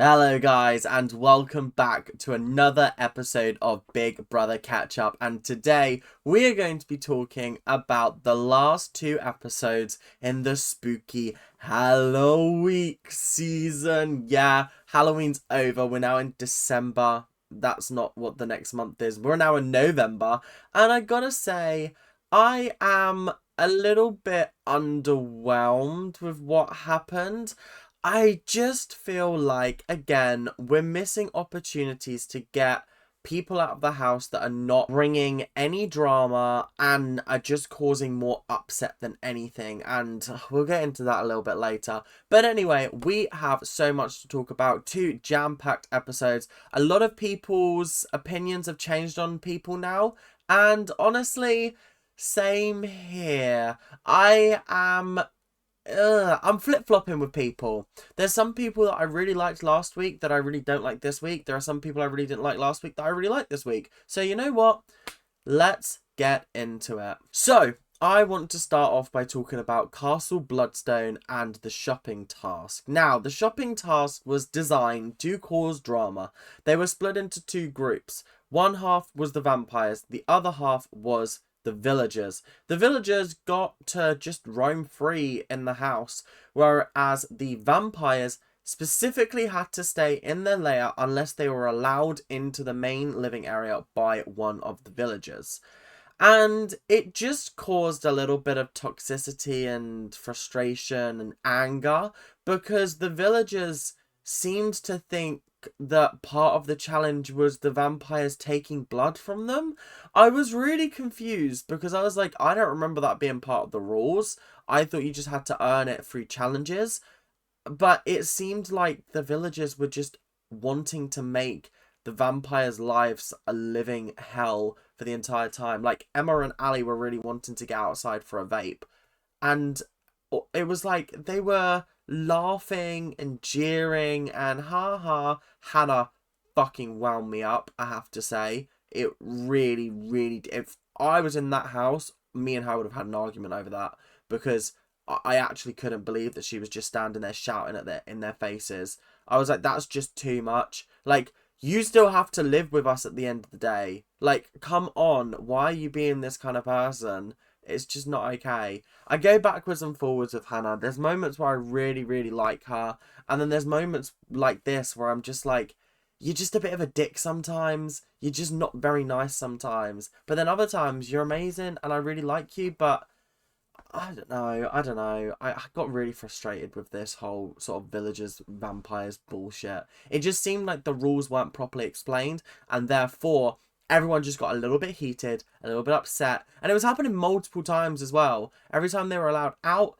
Hello guys and welcome back to another episode of Big Brother Catch Up, and today we are going to be talking about the last two episodes in the spooky Halloween season. Yeah, Halloween's over. We're now in December. That's not what the next month is. We're now in November, and I gotta say I am a little bit underwhelmed with what happened. I just feel like, again, we're missing opportunities to get people out of the house that are not bringing any drama and are just causing more upset than anything. And we'll get into that a little bit later. But anyway, we have so much to talk about. Two jam-packed episodes. A lot of people's opinions have changed on people now. And honestly, same here. I'm flip-flopping with people. There's some people that I really liked last week that I really don't like this week. There are some people I really didn't like last week that I really like this week. So you know what? Let's get into it. So, I want to start off by talking about Castle Bloodstone and the shopping task. Now, the shopping task was designed to cause drama. They were split into two groups. One half was the vampires, the other half was the villagers. The villagers got to just roam free in the house, whereas the vampires specifically had to stay in their lair unless they were allowed into the main living area by one of the villagers. And it just caused a little bit of toxicity and frustration and anger because the villagers seemed to think that part of the challenge was the vampires taking blood from them. I was really confused because I was like, I don't remember that being part of the rules. I thought you just had to earn it through challenges. But it seemed like the villagers were just wanting to make the vampires' lives a living hell for the entire time. Like, Emma and Ali were really wanting to get outside for a vape. And it was like they were laughing and jeering and ha. Hannah fucking wound me up, I have to say. It really, if I was in that house, me and her would have had an argument over that because I actually couldn't believe that she was just standing there shouting at in their faces. I was like, that's just too much. Like, you still have to live with us at the end of the day. Like, come on, why are you being this kind of person? It's just not okay. I go backwards and forwards with Hannah. There's moments where I really like her, and then there's moments like this where I'm just like, you're just a bit of a dick sometimes. You're just not very nice sometimes. But then other times you're amazing and I really like you, but I don't know. I got really frustrated with this whole sort of villagers, vampires bullshit. It just seemed like the rules weren't properly explained, and therefore everyone just got a little bit heated, a little bit upset, and it was happening multiple times as well. Every time they were allowed out,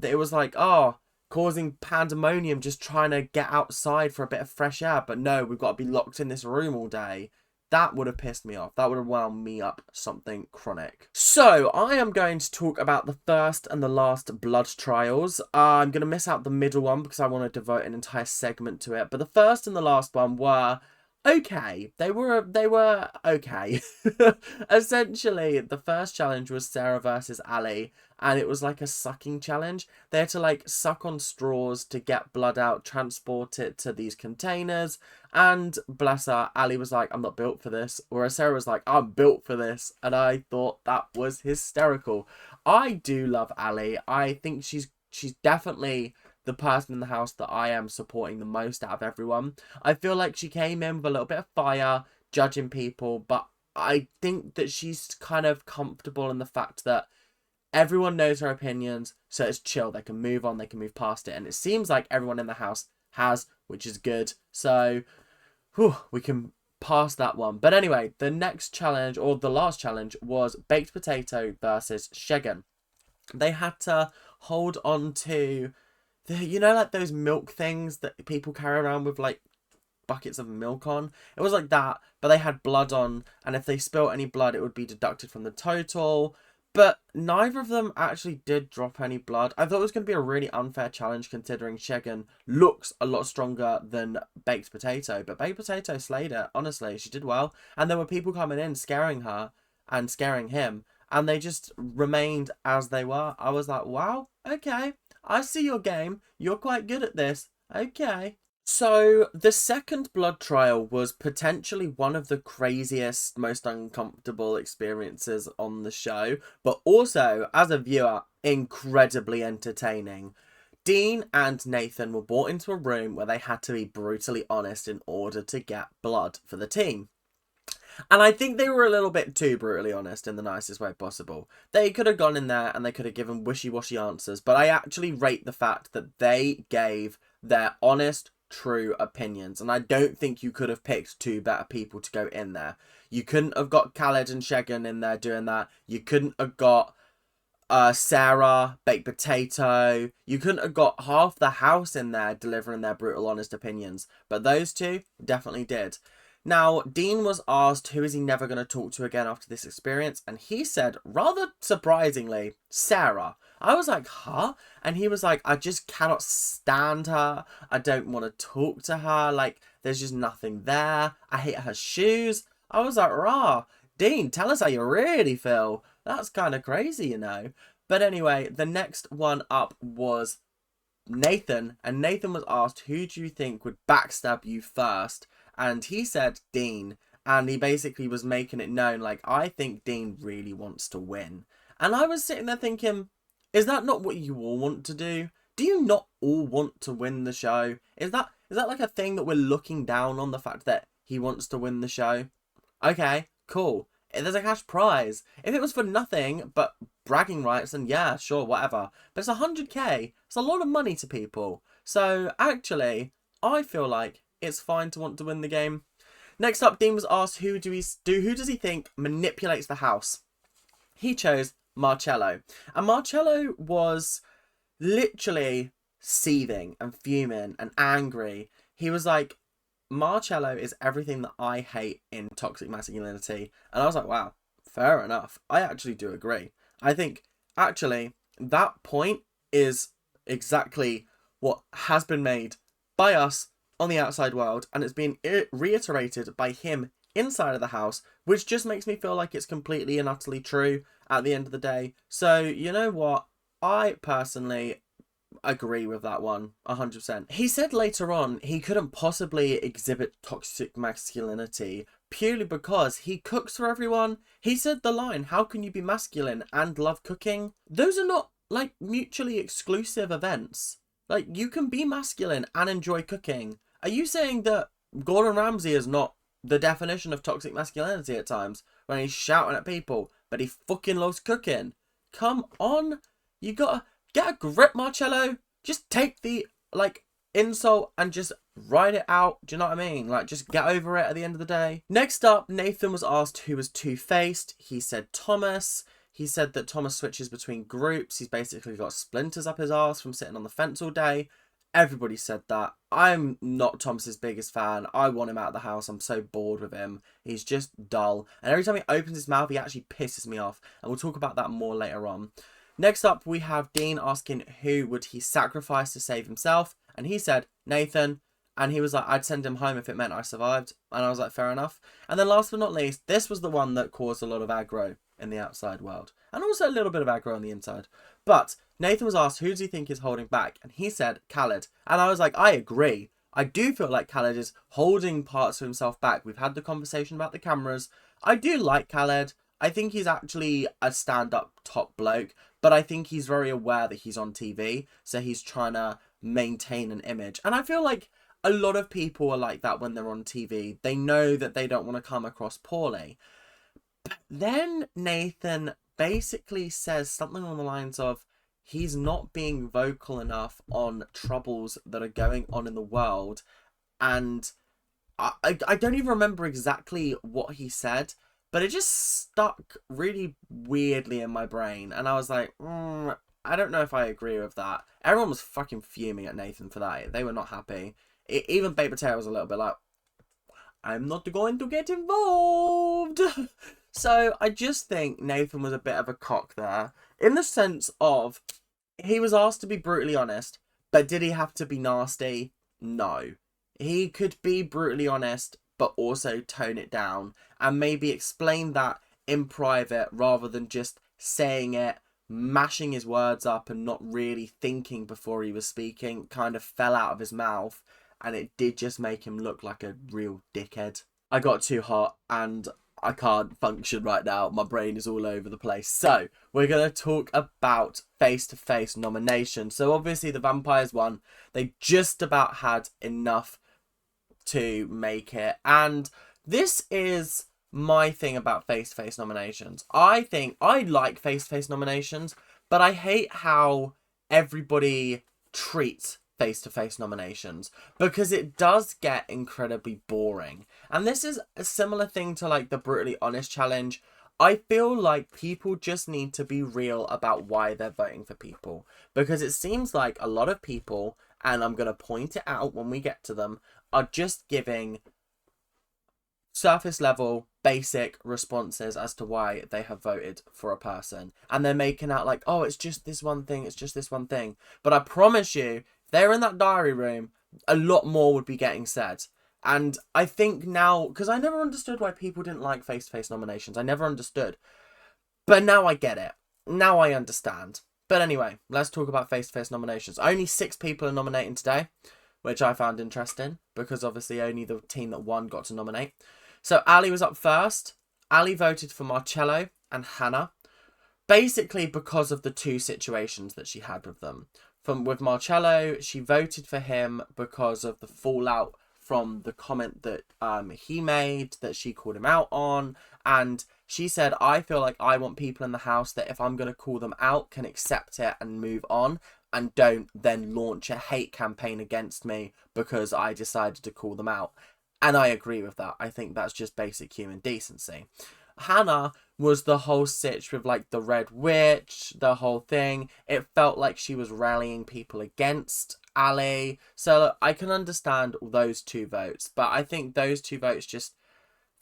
it was like, oh, causing pandemonium, just trying to get outside for a bit of fresh air. But no, we've got to be locked in this room all day. That would have pissed me off. That would have wound me up something chronic. So, I am going to talk about the first and the last blood trials. I'm going to miss out the middle one because I want to devote an entire segment to it. But the first and the last one were okay. They were okay. Essentially, the first challenge was Sarah versus Ali, and it was like a sucking challenge. They had to like suck on straws to get blood out, transport it to these containers, and bless her, Ali was like, I'm not built for this, whereas Sarah was like, I'm built for this, and I thought that was hysterical. I do love Ali. I think she's definitely the person in the house that I am supporting the most out of everyone. I feel like she came in with a little bit of fire, judging people, but I think that she's kind of comfortable in the fact that everyone knows her opinions, so it's chill. They can move on, they can move past it, and it seems like everyone in the house has, which is good. So, we can pass that one. But anyway, the next challenge, or the last challenge, was Baked Potato versus Shagan. They had to hold on to you know, like those milk things that people carry around with like buckets of milk on. It was like that, but they had blood on, and if they spilt any blood, it would be deducted from the total. But neither of them actually did drop any blood. I thought it was going to be a really unfair challenge considering Shagan looks a lot stronger than Baked Potato. But Baked Potato slayed it, honestly. She did well. And there were people coming in scaring her and scaring him. And they just remained as they were. I was like, wow, okay. I see your game. You're quite good at this. Okay. So, the second blood trial was potentially one of the craziest, most uncomfortable experiences on the show, but also, as a viewer, incredibly entertaining. Dean and Nathan were brought into a room where they had to be brutally honest in order to get blood for the team. And I think they were a little bit too brutally honest in the nicest way possible. They could have gone in there and they could have given wishy-washy answers, but I actually rate the fact that they gave their honest, true opinions. And I don't think you could have picked two better people to go in there. You couldn't have got Khaled and Shegan in there doing that. You couldn't have got Sarah, Baked Potato. You couldn't have got half the house in there delivering their brutal, honest opinions. But those two definitely did. Now, Dean was asked who is he never going to talk to again after this experience, and he said, rather surprisingly, Sarah. I was like, huh? And he was like, I just cannot stand her. I don't want to talk to her. Like, there's just nothing there. I hate her shoes. I was like, rah, Dean, tell us how you really feel. That's kind of crazy, you know. But anyway, the next one up was Nathan, and Nathan was asked, who do you think would backstab you first? And he said Dean, and he basically was making it known, like, I think Dean really wants to win. And I was sitting there thinking, is that not what you all want to do? Do you not all want to win the show? Is that like a thing that we're looking down on, the fact that he wants to win the show? Okay, cool. There's a cash prize. If it was for nothing but bragging rights, then yeah, sure, whatever. But it's 100k. It's a lot of money to people. So actually, I feel like it's fine to want to win the game. Next up, Dean was asked who does he think manipulates the house? He chose Marcello. And Marcello was literally seething and fuming and angry. He was like, Marcello is everything that I hate in toxic masculinity. And I was like, wow, fair enough. I actually do agree. I think actually that point is exactly what has been made by us on the outside world, and it's been reiterated by him inside of the house, which just makes me feel like it's completely and utterly true at the end of the day. So, you know what? I personally agree with that one 100%. He said later on he couldn't possibly exhibit toxic masculinity purely because he cooks for everyone. He said the line, how can you be masculine and love cooking? Those are not like mutually exclusive events. Like, you can be masculine and enjoy cooking. Are you saying that Gordon Ramsay is not the definition of toxic masculinity at times when he's shouting at people, but he fucking loves cooking? Come on. You gotta get a grip, Marcello. Just take the, like, insult and just ride it out. Do you know what I mean? Like, just get over it at the end of the day. Next up, Nathan was asked who was two-faced. He said Thomas. He said that Thomas switches between groups. He's basically got splinters up his arse from sitting on the fence all day. Everybody said that. I'm not Thomas's biggest fan. I want him out of the house. I'm so bored with him. He's just dull. And every time he opens his mouth, he actually pisses me off. And we'll talk about that more later on. Next up, we have Dean asking who would he sacrifice to save himself. And he said Nathan. And he was like, I'd send him home if it meant I survived. And I was like, fair enough. And then last but not least, this was the one that caused a lot of aggro in the outside world. And also a little bit of aggro on the inside. But Nathan was asked, who does he think is holding back? And he said Khaled. And I was like, I agree. I do feel like Khaled is holding parts of himself back. We've had the conversation about the cameras. I do like Khaled. I think he's actually a stand-up top bloke. But I think he's very aware that he's on TV. So he's trying to maintain an image. And I feel like a lot of people are like that when they're on TV. They know that they don't want to come across poorly. But then Nathan basically says something on the lines of he's not being vocal enough on troubles that are going on in the world. And I don't even remember exactly what he said, but it just stuck really weirdly in my brain. And I was like, I don't know if I agree with that. Everyone was fucking fuming at Nathan for that. They were not happy. Even Baked Potato was a little bit like, I'm not going to get involved. So I just think Nathan was a bit of a cock there. In the sense of, he was asked to be brutally honest, but did he have to be nasty? No. He could be brutally honest, but also tone it down. And maybe explain that in private rather than just saying it, mashing his words up and not really thinking before he was speaking. Kind of fell out of his mouth. and it did just make him look like a real dickhead. I got too hot and I can't function right now. My brain is all over the place. So we're going to talk about face-to-face nominations. So obviously the vampires won. They just about had enough to make it. And this is my thing about face-to-face nominations. I think I like face-to-face nominations, but I hate how everybody treats face-to-face nominations, because it does get incredibly boring. And this is a similar thing to like the Brutally Honest challenge. I feel like people just need to be real about why they're voting for people, because it seems like a lot of people, and I'm going to point it out when we get to them, are just giving surface level basic responses as to why they have voted for a person, and they're making out like, oh, it's just this one thing, it's just this one thing. But I promise you, if they're in that diary room, a lot more would be getting said. And I think now, because I never understood why people didn't like face-to-face nominations, I never understood, but now I get it, now I understand. But anyway, let's talk about face-to-face nominations. Only 6 people are nominating today, which I found interesting, because obviously only the team that won got to nominate. So Ali was up first. Ali voted for Marcello and Hannah, basically because of the 2 situations that she had with them. With Marcello, she voted for him because of the fallout from the comment that he made, that she called him out on. And she said, I feel like I want people in the house that if I'm going to call them out, can accept it and move on, and don't then launch a hate campaign against me because I decided to call them out. And I agree with that. I think that's just basic human decency. Hannah was the whole sitch with like the Red Witch, the whole thing. It felt like she was rallying people against Ali. So I can understand those 2 votes. But I think those 2 votes just,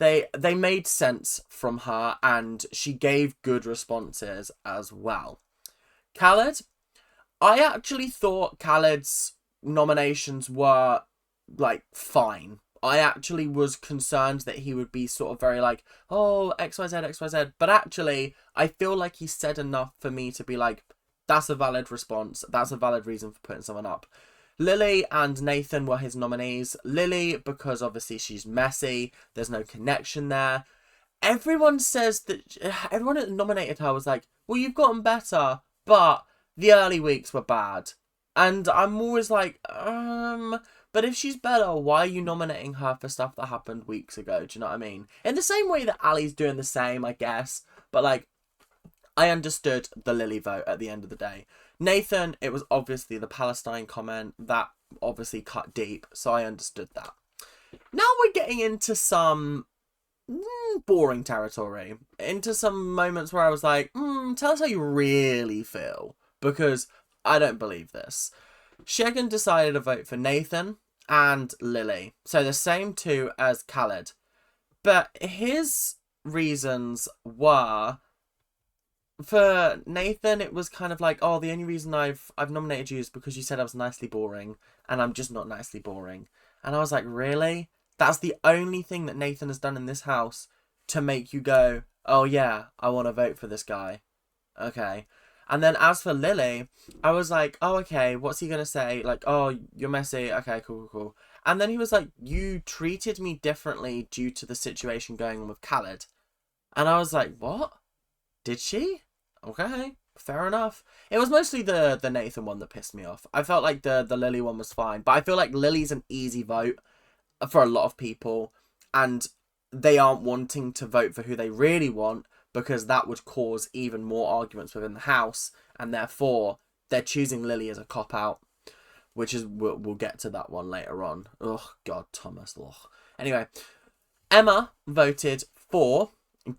they made sense from her, and she gave good responses as well. Khaled, I actually thought Khaled's nominations were like fine. I actually was concerned that he would be sort of very like, oh, XYZ, XYZ. But actually, I feel like he said enough for me to be like, that's a valid response. That's a valid reason for putting someone up. Lily and Nathan were his nominees. Lily, because obviously she's messy. There's no connection there. Everyone says that, everyone that nominated her was like, well, you've gotten better, but the early weeks were bad. And I'm always like, but if she's better, why are you nominating her for stuff that happened weeks ago? Do you know what I mean? In the same way that Ali's doing the same, I guess. But, like, I understood the Lily vote at the end of the day. Nathan, it was obviously the Palestine comment. That obviously cut deep, so I understood that. Now we're getting into some boring territory. Into some moments where I was like, tell us how you really feel. Because I don't believe this. Shegan decided to vote for Nathan and Lily. So the same 2 as Khaled. But his reasons were, for Nathan, it was kind of like, oh, the only reason I've nominated you is because you said I was nicely boring, and I'm just not nicely boring. And I was like, really? That's the only thing that Nathan has done in this house to make you go, oh yeah, I want to vote for this guy. Okay. And then as for Lily, I was like, oh, okay, what's he going to say? Like, oh, you're messy. Okay, cool. And then he was like, you treated me differently due to the situation going on with Khaled. And I was like, what? Did she? Okay, fair enough. It was mostly the Nathan one that pissed me off. I felt like the Lily one was fine. But I feel like Lily's an easy vote for a lot of people. And they aren't wanting to vote for who they really want, because that would cause even more arguments within the house, and therefore they're choosing Lily as a cop-out, which is, we'll get to that one later on. Oh, God, Thomas. Ugh. Anyway, Emma voted for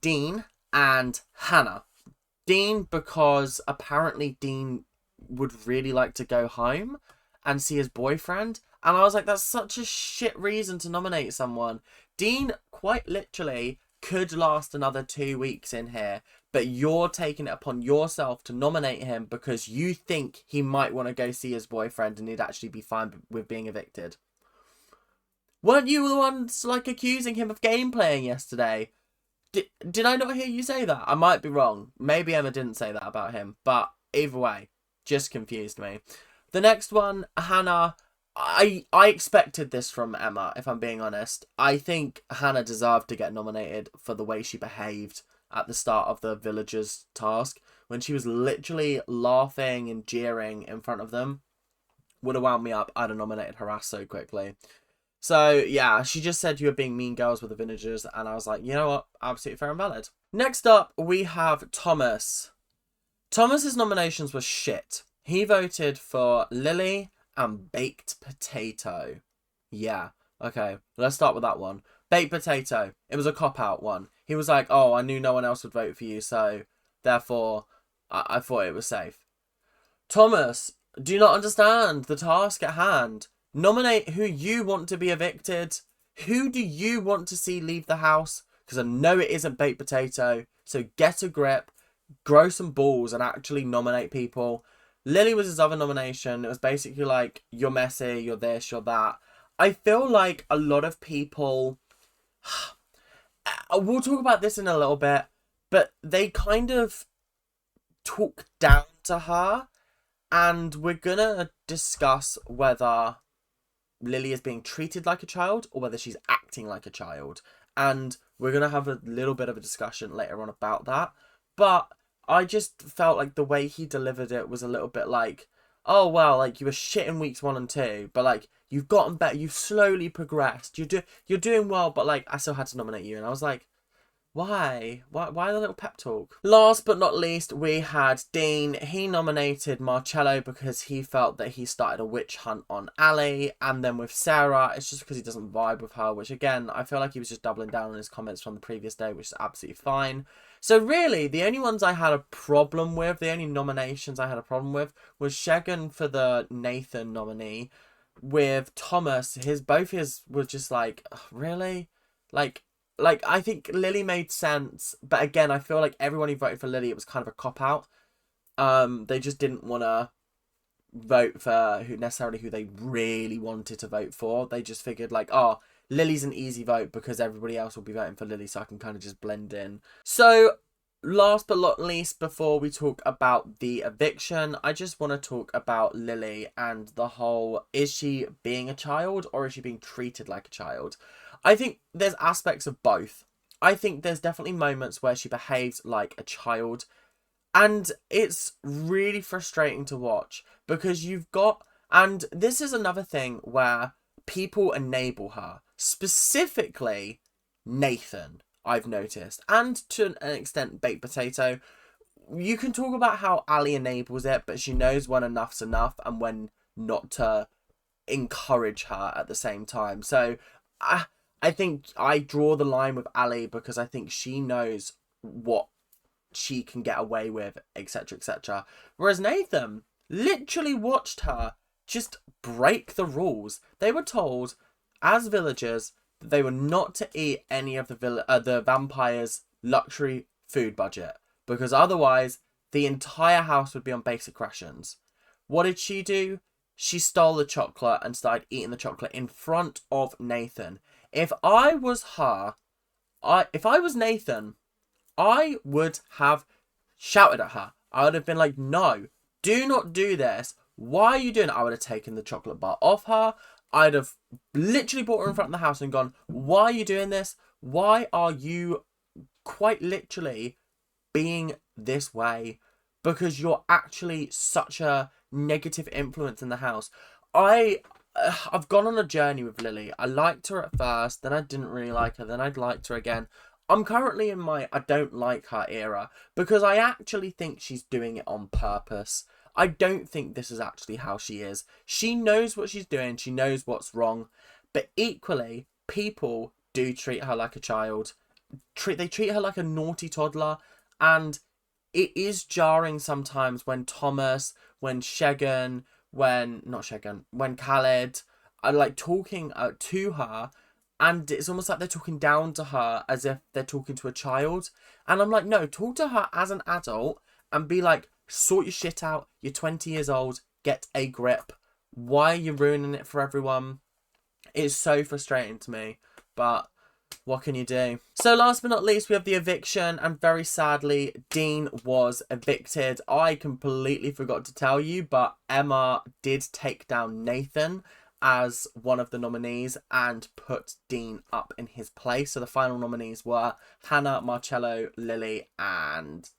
Dean and Hannah. Dean, because apparently Dean would really like to go home and see his boyfriend, and I was like, that's such a shit reason to nominate someone. Dean, quite literally, could last another 2 weeks in here, but you're taking it upon yourself to nominate him because you think he might want to go see his boyfriend and he'd actually be fine with being evicted. Weren't you the ones like accusing him of game playing yesterday? Did I not hear you say that? I might be wrong. Maybe Emma didn't say that about him, but either way, just confused me. The next one, Hannah, I expected this from Emma, if I'm being honest. I think Hannah deserved to get nominated for the way she behaved at the start of the villagers' task, when she was literally laughing and jeering in front of them. Would have wound me up. I'd have nominated her ass so quickly. So, yeah, she just said you were being mean girls with the villagers, and I was like, you know what? Absolutely fair and valid. Next up, we have Thomas. Thomas's nominations were shit. He voted for Lily and Baked Potato. Yeah, okay, let's start with that one. Baked Potato. It was a cop-out one. He was like, oh, I knew no one else would vote for you, so therefore I thought it was safe. Thomas, do you not understand the task at hand? Nominate who you want to be evicted. Who do you want to see leave the house? Because I know it isn't Baked Potato, so get a grip, grow some balls and actually nominate people. Lily was his other nomination. It was basically like, you're messy, you're this, you're that. I feel like a lot of people... We'll talk about this in a little bit, but they kind of talk down to her, and we're gonna discuss whether Lily is being treated like a child or whether she's acting like a child. And we're gonna have a little bit of a discussion later on about that. But I just felt like the way he delivered it was a little bit like, oh, well, like, you were shit in weeks 1 and 2, but, like, you've gotten better, you've slowly progressed, you're doing well, but, like, I still had to nominate you. And I was like, why? Why the little pep talk? Last but not least, we had Dean. He nominated Marcello because he felt that he started a witch hunt on Ali. And then with Sarah, it's just because he doesn't vibe with her, which, again, I feel like he was just doubling down on his comments from the previous day, which is absolutely fine. So really, the only ones I had a problem with, the only nominations I had a problem with, was Shagan for the Nathan nominee. With Thomas, both his was just like, ugh, really? Like, I think Lily made sense, but again, I feel like everyone who voted for Lily, it was kind of a cop-out. They just didn't want to vote for who they really wanted to vote for. They just figured like, oh, Lily's an easy vote because everybody else will be voting for Lily, so I can kind of just blend in. So, last but not least, before we talk about the eviction, I just want to talk about Lily and the whole, is she being a child or is she being treated like a child? I think there's aspects of both. I think there's definitely moments where she behaves like a child, and it's really frustrating to watch because you've got, and this is another thing where people enable her, specifically Nathan, I've noticed, and to an extent Baked Potato. You can talk about how Ali enables it, but she knows when enough's enough and when not to encourage her at the same time. So I think I draw the line with Ali because I think she knows what she can get away with, etc., etc. Whereas Nathan literally watched her just break the rules. They were told, as villagers, that they were not to eat any of the vampire's luxury food budget, because otherwise the entire house would be on basic rations. What did she do? She stole the chocolate and started eating the chocolate in front of Nathan. If I was her, if I was Nathan, I would have shouted at her. I would have been like, no, do not do this. Why are you doing it? I would have taken the chocolate bar off her. I'd have literally brought her in front of the house and gone, why are you doing this? Why are you quite literally being this way? Because you're actually such a negative influence in the house. I've gone on a journey with Lily. I liked her at first, then I didn't really like her, then I liked her again. I'm currently in my I don't like her era because I actually think she's doing it on purpose. I don't think this is actually how she is. She knows what she's doing, she knows what's wrong, but equally, people do treat her like a child. They treat her like a naughty toddler, and it is jarring sometimes when Thomas, when Shagan, when Khaled are like talking to her, and it's almost like they're talking down to her as if they're talking to a child. And I'm like, no, talk to her as an adult and be like, sort your shit out. You're 20 years old. Get a grip. Why are you ruining it for everyone? It's so frustrating to me, but what can you do? So last but not least, we have the eviction, and very sadly, Dean was evicted. I completely forgot to tell you, but Emma did take down Nathan, as one of the nominees and put Dean up in his place. So the final nominees were Hannah, Marcello, Lily, and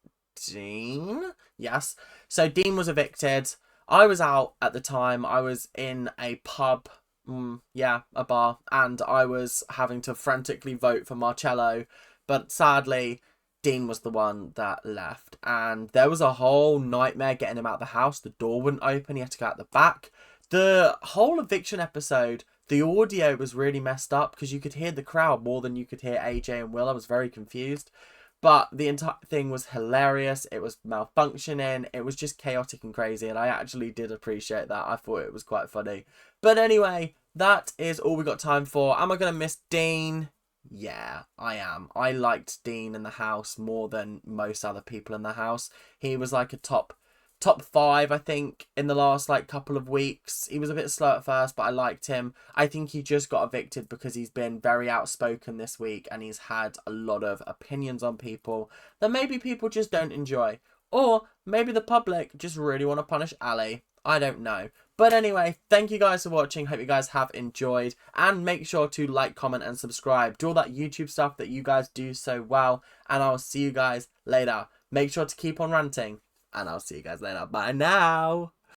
Dean. Yes. So Dean was evicted. I was out at the time. I was in a pub. A bar. And I was having to frantically vote for Marcello. But sadly, Dean was the one that left. And there was a whole nightmare getting him out of the house. The door wouldn't open. He had to go out the back. The whole eviction episode, the audio was really messed up because you could hear the crowd more than you could hear AJ and Will. I was very confused. But the entire thing was hilarious. It was malfunctioning. It was just chaotic and crazy. And I actually did appreciate that. I thought it was quite funny. But anyway, that is all we got time for. Am I going to miss Dean? Yeah, I am. I liked Dean in the house more than most other people in the house. He was like a top 5, I think, in the last like couple of weeks. He was a bit slow at first, but I liked him. I think he just got evicted because he's been very outspoken this week and he's had a lot of opinions on people that maybe people just don't enjoy. Or maybe the public just really want to punish Ali. I don't know. But anyway, thank you guys for watching. Hope you guys have enjoyed. And make sure to like, comment, and subscribe. Do all that YouTube stuff that you guys do so well. And I'll see you guys later. Make sure to keep on ranting. And I'll see you guys later. Bye now.